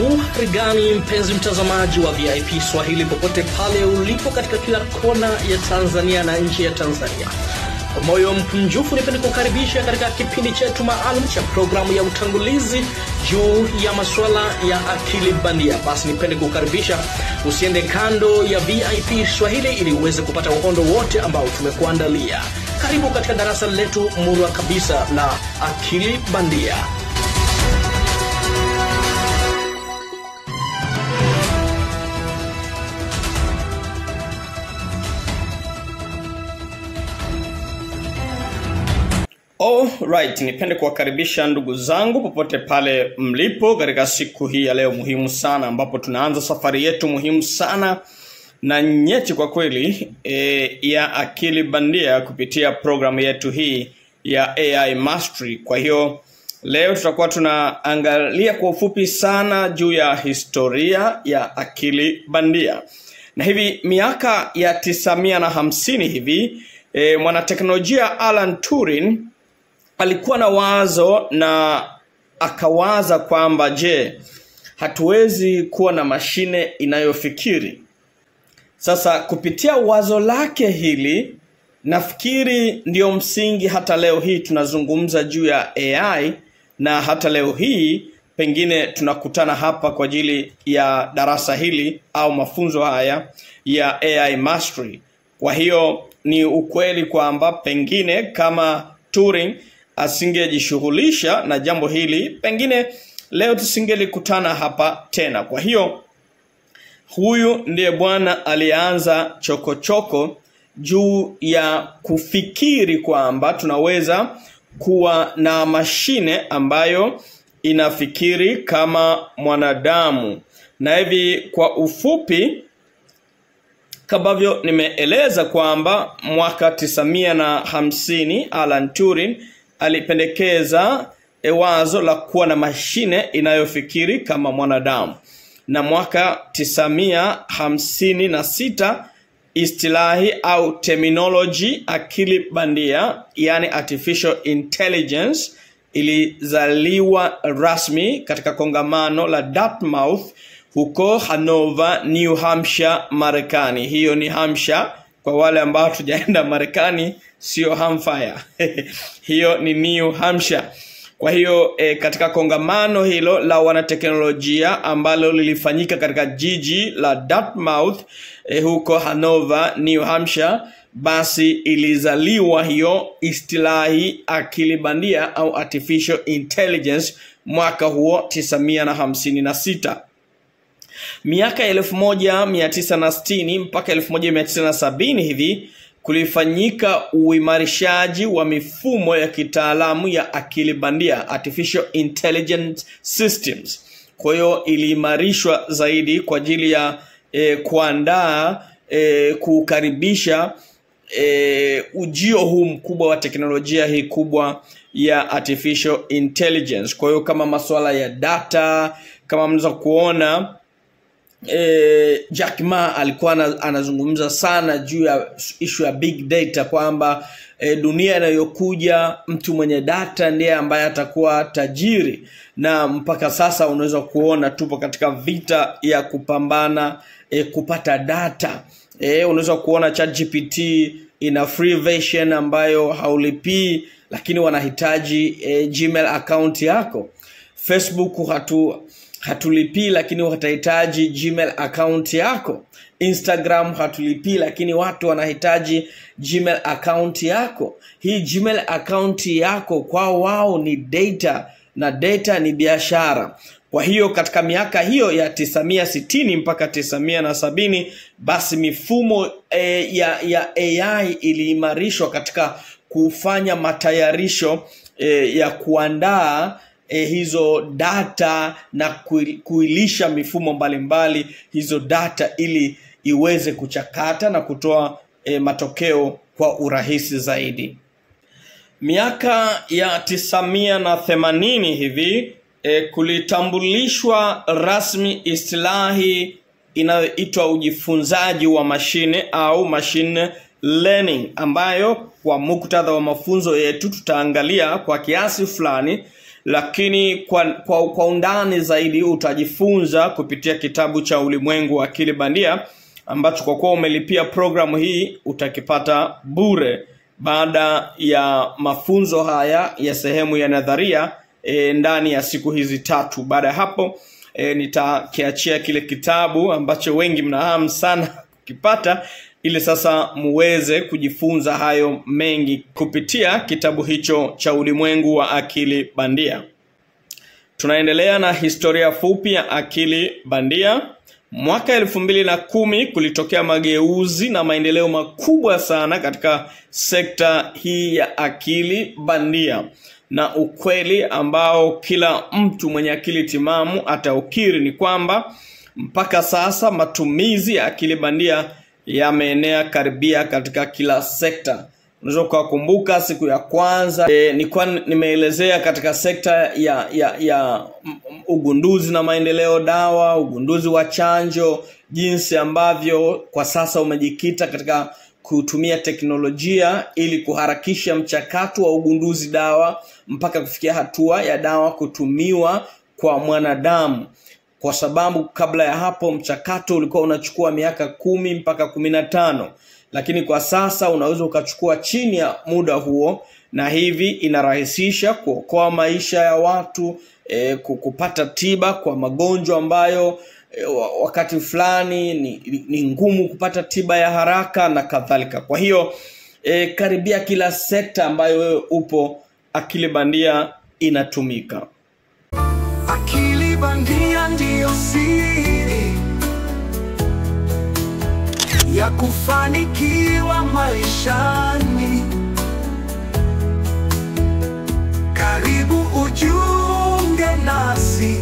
Uharigani mpenzi mtazamaji wa VIP Swahili popote pale ulipo katika kila kona ya Tanzania na nje ya Tanzania. Kwa moyo mkunjufu nipende kukaribisha katika kipindi chetu maalum cha programu ya utangulizi juu ya masuala ya akili bandia. Basi nipende kukaribisha usiende kando ya VIP Swahili ili uweze kupata uhondo wote ambao tumekuandalia. Karibu katika darasa letu murwa kabisa la akili bandia. Alright, nipende kuwakaribisha ndugu zangu popote pale mlipo katika siku hii ya leo muhimu sana, ambapo tunaanza safari yetu muhimu sana na nyeti kwa kweli ya akili bandia kupitia programu yetu hii ya AI Mastery. Kwa hiyo leo tutakuwa tunaangalia kwa ufupi sana juu ya historia ya akili bandia. Na hivi miaka ya 950 hivi mwanateknolojia Alan Turing alikuwa na wazo na akawaza kwamba hatuwezi kuwa na mashine inayofikiri. Sasa kupitia wazo lake hili, nafikiri ndio msingi hata leo hii tunazungumza juu ya AI, na hata leo hii pengine tunakutana hapa kwa ajili ya darasa hili au mafunzo haya ya AI Mastery. Kwa hiyo ni ukweli kwamba pengine kama Turing asingejishughulisha na jambo hili, pengine leo tusingelikutana hapa tena. Kwa hiyo huyu ndiye bwana alianza chokochoko juu ya kufikiri kwamba tunaweza kuwa na mashine ambayo inafikiri kama mwanadamu. Na hivi kwa ufupi kabavyo nimeeleza kwamba mwaka 950 Alan Turing alipendekeza wazo la kuwa na mashine inayofikiri kama mwanadamu. Na mwaka 956 istilahi au terminology akili bandia, yani artificial intelligence, ilizaliwa rasmi katika kongamano la Dartmouth huko Hanover, New Hampshire, Marekani. Hiyo ni Hampshire kwa wale ambao tujaenda Marekani, sio Hampshire. Hiyo ni New Hampshire. Kwa hiyo katika kongamano hilo la wanateknolojia ambalo lilifanyika katika jiji la Dartmouth huko Hanover, New Hampshire, basi ilizaliwa hiyo istilahi akili bandia au artificial intelligence mwaka huo 956. Miaka 1960 mpaka 1970 hivi kulifanyika uimarishaji wa mifumo ya kitaalamu ya akili bandia, artificial intelligence systems. Kwa hiyo iliimarishwa zaidi kwa ajili ya kuandaa kukaribisha ujio huu mkubwa wa teknolojia hii kubwa ya artificial intelligence. Kwa hiyo kama masuala ya data, kama mnaweza kuona Jack Ma alikuwa anazungumza sana juu ya issue ya big data, kwamba dunia inayokuja mtu mwenye data ndiye ambaye atakuwa tajiri. Na mpaka sasa unaweza kuona tupo katika vita ya kupambana kupata data. Unaweza kuona ChatGPT ina free version ambayo haulipii, lakini wanahitaji Gmail account yako. Facebook hatulipii lakini watahitaji Gmail account yako. Instagram hatulipii lakini watu wanahitaji Gmail account yako. Hii Gmail account yako kwa wao ni data, na data ni biashara. Kwa hiyo katika miaka hiyo ya 960 mpaka 970 basi mifumo ya AI iliimarishwa katika kufanya matayarisho ya kuandaa hizo data na kuilisha mifumo mbalimbali hizo data ili iweze kuchakata na kutoa matokeo kwa urahisi zaidi. Miaka ya 980 hivi kulitambulishwa rasmi istilahi inayoitwa ujifunzaji wa mashine au machine learning, ambayo kwa muktadha wa mafunzo yetu tutaangalia kwa kiasi fulani lakini kwa undani zaidi utajifunza kupitia kitabu cha Ulimwengu wa Akili Bandia, ambacho kwa kuwa umelipia programu hii utakipata bure baada ya mafunzo haya ya sehemu ya nadharia ndani ya siku hizi 3. Baada ya hapo nitakiachia kile kitabu ambacho wengi mnahamu sana kukipata, ili sasa muweze kujifunza hayo mengi kupitia kitabu hicho cha Ulimwengu wa Akili Bandia. Tunaendelea na historia fupi ya akili bandia. Mwaka 2010 kulitokea mageuzi na maendeleo makubwa sana katika sekta hii ya akili bandia, na ukweli ambao kila mtu mwenye akili timamu ataukiri ni kwamba mpaka sasa matumizi ya akili bandia yameenea karibia katika kila sekta. Unaweza kukumbuka siku ya kwanza nilikuwa nimeelezea katika sekta ya ugunduzi na maendeleo dawa, ugunduzi wa chanjo, jinsi ambavyo kwa sasa umejikita katika kutumia teknolojia ili kuharakisha mchakato wa ugunduzi dawa mpaka kufikia hatua ya dawa kutumiwa kwa mwanadamu. Kwa sababu kabla ya hapo mchakato ulikuwa unachukua miaka 10 mpaka 15, lakini kwa sasa unaweza ukachukua chini ya muda huo, na hivi inarahisisha kuokoa maisha ya watu, kupata tiba kwa magonjwa ambayo wakati fulani ni ngumu kupata tiba ya haraka na kadhalika. Kwa hiyo karibia kila sekta ambayo wewe upo, akili bandia inatumika. Akili bandia ndiyo siri ya kufanikiwa maishani. Karibu ujiunge nasi,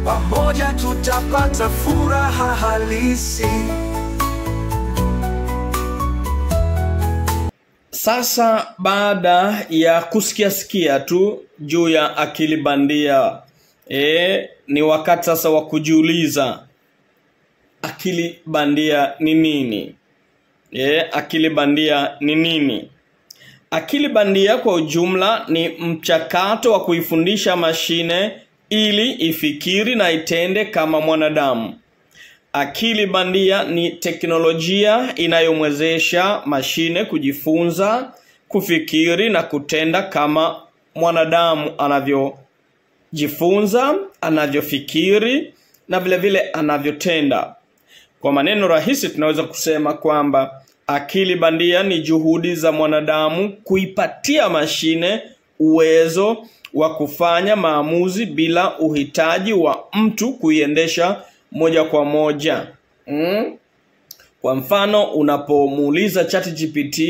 pamoja tutapata furaha halisi. Sasa baada ya kusikia tu juu ya akili bandia, ni wakati sasa wa kujiuliza akili bandia ni nini? Akili bandia ni nini? Akili bandia kwa ujumla ni mchakato wa kuifundisha mashine ili ifikiri na itende kama mwanadamu. Akili bandia ni teknolojia inayomwezesha mashine kujifunza, kufikiri na kutenda kama mwanadamu anavyojifunza, anavyofikiri na vile vile anavyotenda. Kwa maneno rahisi tunaweza kusema kwamba akili bandia ni juhudi za mwanadamu kuipatia mashine uwezo wa kufanya maamuzi bila uhitaji wa mtu kuiendesha moja kwa moja. Kwa mfano, unapomuuliza ChatGPT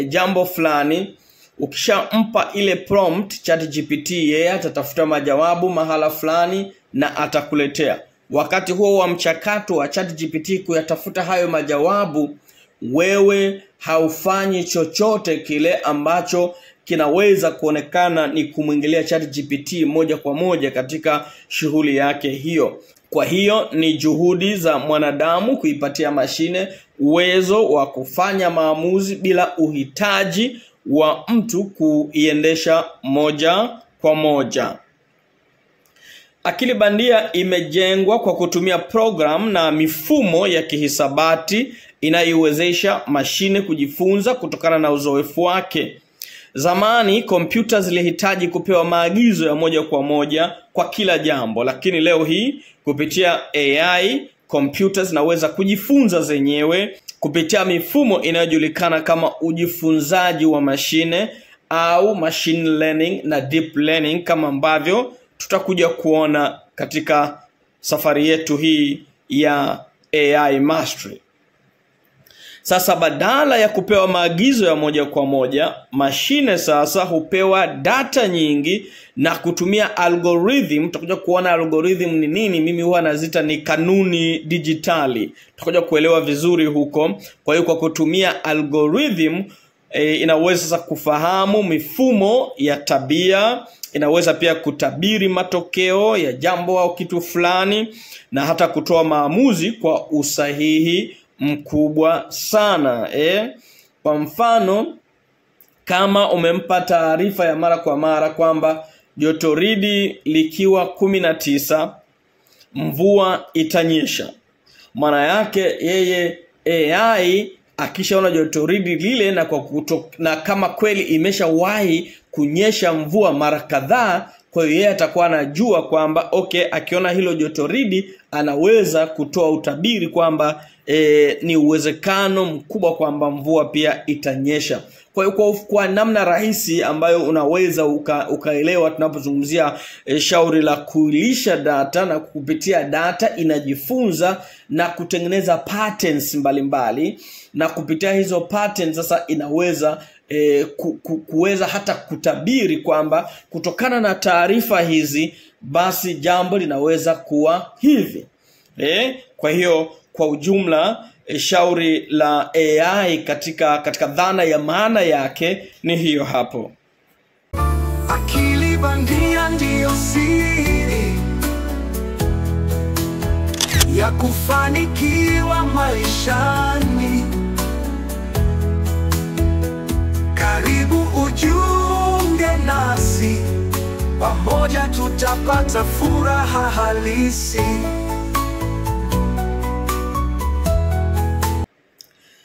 jambo fulani, ukishampa ile prompt ChatGPT, yeye atatafuta majawabu mahala fulani na atakuletea. Wakati huo wa mchakato wa ChatGPT kuyatafuta hayo majawabu, wewe haufanyi chochote kile ambacho kinaweza kuonekana ni kumwingilia ChatGPT moja kwa moja katika shughuli yake hiyo. Kwa hiyo ni juhudi za mwanadamu kuipatia mashine uwezo wa kufanya maamuzi bila uhitaji wa mtu kuiendesha moja kwa moja. Akili bandia imejengwa kwa kutumia program na mifumo ya kihisabati inayoiwezesha mashine kujifunza kutokana na uzoefu wake. Zamani kompyuta zilihitaji kupewa maagizo ya moja kwa moja kwa kila jambo, lakini leo hii kupitia AI kompyuta zinaweza kujifunza zenyewe kupitia mifumo inayojulikana kama ujifunzaji wa mashine au machine learning na deep learning, kama ambavyo tutakuja kuona katika safari yetu hii ya AI Mastery. Sasa badala ya kupewa maagizo ya moja kwa moja, mashine sasa hupewa data nyingi na kutumia algorithm. Tutakuja kuona algorithm ni nini. Mimi huwa nazita ni kanuni digitali. Tutakuja kuelewa vizuri huko. Kwa hiyo kwa kutumia algorithm inaweza sasa kufahamu mifumo ya tabia, inaweza pia kutabiri matokeo ya jambo au kitu fulani, na hata kutoa maamuzi kwa usahihi mkubwa sana. Kwa mfano, kama umempa taarifa ya mara kwa mara kwamba jotoridi likiwa 19 mvua itanyesha. Maana yake yeye AI akishaona jotoridi lile na kama kweli imeshawahi kunyesha mvua mara kadhaa, kwa hiyo yeye atakuwa anajua kwamba akiona hilo jotoridi anaweza kutoa utabiri kwamba ni uwezekano mkubwa kwamba mvua pia itanyesha. Kwa hiyo kwa namna rahisi ambayo unaweza ukaelewa tunapozungumzia shauri la kuilisha data, na kupitia data inajifunza na kutengeneza patterns mbalimbali, na kupitia hizo patterns sasa inaweza kuweza hata kutabiri kwamba kutokana na taarifa hizi basi jambo linaweza kuwa hivi. Kwa hiyo kwa ujumla shauri la AI katika dhana ya maana yake ni hiyo hapo. Akili bandia ndiyo siri ya kufanikiwa maishani. Karibu ujiunge nasi, pamoja tutapata furaha halisi.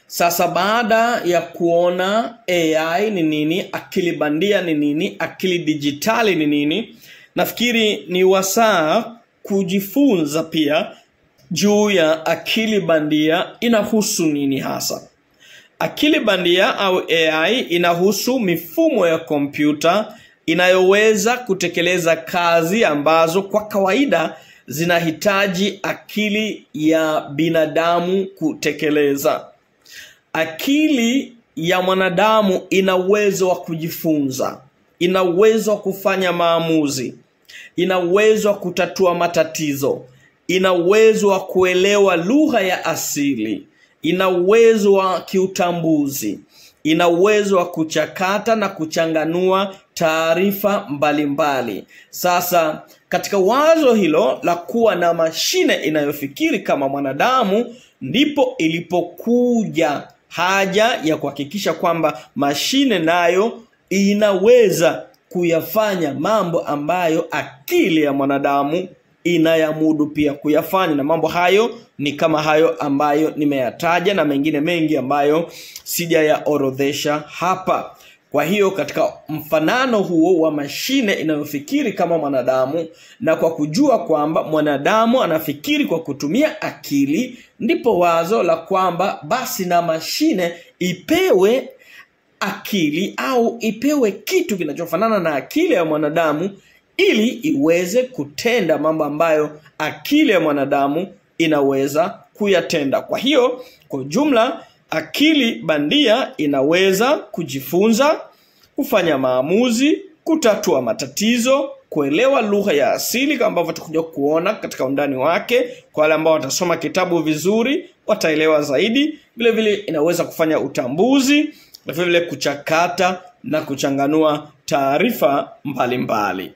Sasa baada ya kuona AI ni nini, akili bandia ni nini, akili dijitali ni nini, nafikiri ni wasaa kujifunza pia juu ya akili bandia inahusu nini hasa. Akili bandia au AI inahusu mifumo ya kompyuta inayoweza kutekeleza kazi ambazo kwa kawaida zinahitaji akili ya binadamu kutekeleza. Akili ya mwanadamu ina uwezo wa kujifunza, ina uwezo wa kufanya maamuzi, ina uwezo wa kutatua matatizo, ina uwezo wa kuelewa lugha ya asili, ina uwezo wa kiutambuzi, ina uwezo wa kuchakata na kuchanganua taarifa mbalimbali. Sasa katika wazo hilo la kuwa na mashine inayofikiri kama mwanadamu, ndipo ilipokuja haja ya kuhakikisha kwamba mashine nayo inaweza kuyafanya mambo ambayo akili ya mwanadamu inayamudu pia kuyafanya, na mambo hayo ni kama hayo ambayo nimeyataja na mengine mengi ambayo sijayaorodhesha hapa. Kwa hiyo katika mfanano huo wa mashine inayofikiri kama mwanadamu, na kwa kujua kwamba mwanadamu anafikiri kwa kutumia akili, ndipo wazo la kwamba basi na mashine ipewe akili au ipewe kitu kinachofanana na akili ya mwanadamu ili iweze kutenda mambo ambayo akili ya mwanadamu inaweza kuyatenda. Kwa hiyo kwa jumla akili bandia inaweza kujifunza, kufanya maamuzi, kutatua matatizo, kuelewa lugha ya asili kama ambavyo tutakuja kuona katika undani wake. Kwa wale ambao watasoma kitabu vizuri wataelewa zaidi. Vile vile inaweza kufanya utambuzi, vile vile kuchakata na kuchanganua taarifa mbalimbali.